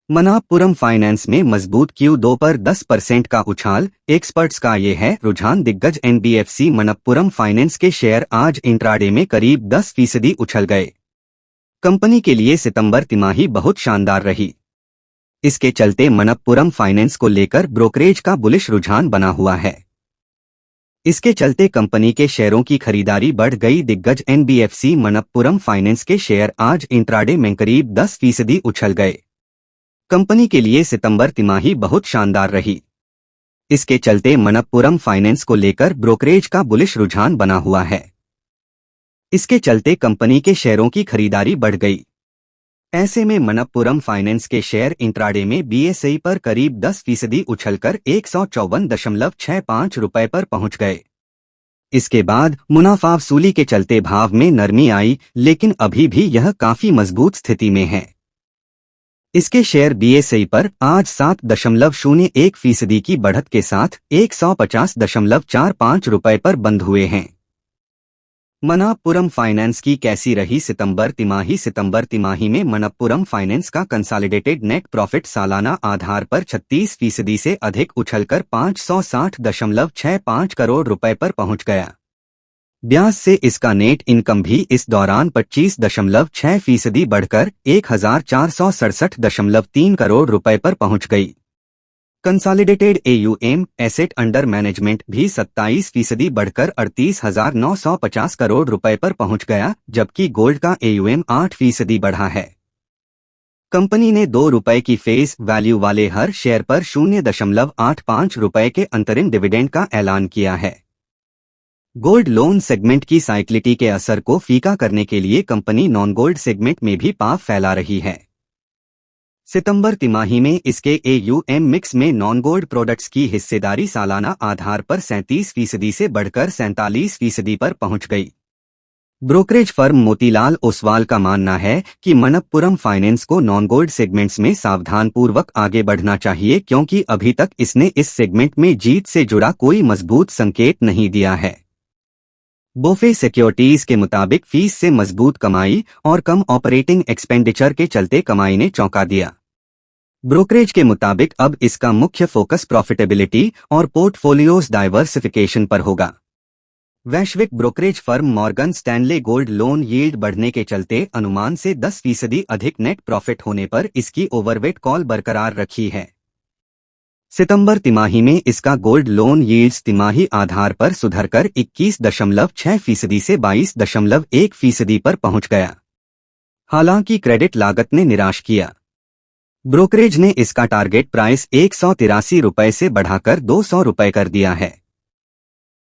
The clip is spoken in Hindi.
मनाप्पुरम फाइनेंस में मजबूत Q2 पर 10% का उछाल। एक्सपर्ट्स का ये है रुझान। दिग्गज NBFC मनाप्पुरम फाइनेंस के शेयर आज इंट्राडे में करीब 10% उछल गए। कंपनी के लिए सितंबर तिमाही बहुत शानदार रही। इसके चलते मनाप्पुरम फाइनेंस को लेकर ब्रोकरेज का बुलिश रुझान बना हुआ है। इसके चलते कंपनी के शेयरों की खरीदारी बढ़ गई। दिग्गज NBFC मनाप्पुरम फाइनेंस के शेयर आज इंट्राडे में करीब 10% उछल गए। कंपनी के लिए सितंबर तिमाही बहुत शानदार रही। इसके चलते मनाप्पुरम फाइनेंस को लेकर ब्रोकरेज का बुलिश रुझान बना हुआ है। इसके चलते कंपनी के शेयरों की खरीदारी बढ़ गई। ऐसे में मनाप्पुरम फाइनेंस के शेयर इंट्राडे में BSE पर करीब 10% उछलकर 154.65 रुपए पर पहुंच गए। इसके बाद मुनाफा वसूली के चलते भाव में नरमी आई, लेकिन अभी भी यह काफी मजबूत स्थिति में है। इसके शेयर BSE पर आज 7.01% की बढ़त के साथ 150.45 रुपए पर बंद हुए हैं। मनाप्पुरम फाइनेंस की कैसी रही सितंबर तिमाही? सितंबर तिमाही में मनाप्पुरम फाइनेंस का कंसोलिडेटेड नेट प्रॉफिट सालाना आधार पर 36% से अधिक उछलकर 560.65 करोड़ रुपए पर पहुंच गया। ब्याज से इसका नेट इनकम भी इस दौरान 25.6% बढ़कर 1467.3 करोड़ रुपए पर पहुंच गई। Consolidated AUM asset under management भी 27% बढ़कर 38,950 करोड़ रुपए पर पहुंच गया, जबकि गोल्ड का AUM 8% बढ़ा है। कंपनी ने 2 रुपए की फेस वैल्यू वाले हर शेयर पर 0.85 रुपए के अंतरिम डिविडेंड का ऐलान किया है। गोल्ड लोन सेगमेंट की साइक्लिटी के असर को फीका करने के लिए कंपनी नॉन गोल्ड सेगमेंट में भी पाव फैला रही है। सितंबर तिमाही में इसके AUM मिक्स में नॉन गोल्ड प्रोडक्ट्स की हिस्सेदारी सालाना आधार पर 37% से बढ़कर 47% पर पहुंच गई। ब्रोकरेज फर्म मोतीलाल ओसवाल का मानना है कि मनाप्पुरम फाइनेंस को नॉन गोल्ड सेगमेंट्स में सावधानपूर्वक आगे बढ़ना चाहिए, क्योंकि अभी तक इसने इस सेगमेंट में जीत से जुड़ा कोई मजबूत संकेत नहीं दिया है। बोफे सिक्योरिटीज के मुताबिक फीस से मजबूत कमाई और कम ऑपरेटिंग एक्सपेंडिचर के चलते कमाई ने चौंका दिया। ब्रोकरेज के मुताबिक अब इसका मुख्य फोकस प्रॉफिटेबिलिटी और पोर्टफोलियोज डाइवर्सिफिकेशन पर होगा। वैश्विक brokerage firm Morgan Stanley gold loan yield बढ़ने के चलते अनुमान से 10% अधिक नेट प्रॉफिट होने पर इसकी ओवरवेट कॉल बरकरार रखी है। सितंबर तिमाही में इसका गोल्ड लोन यील्ड्स तिमाही आधार पर सुधरकर 21.6% से 22.1% पर पहुंच गया। हालांकि क्रेडिट लागत ने निराश किया। ब्रोकरेज ने इसका टारगेट प्राइस 183 रुपए से बढ़ाकर 200 रुपए कर दिया है।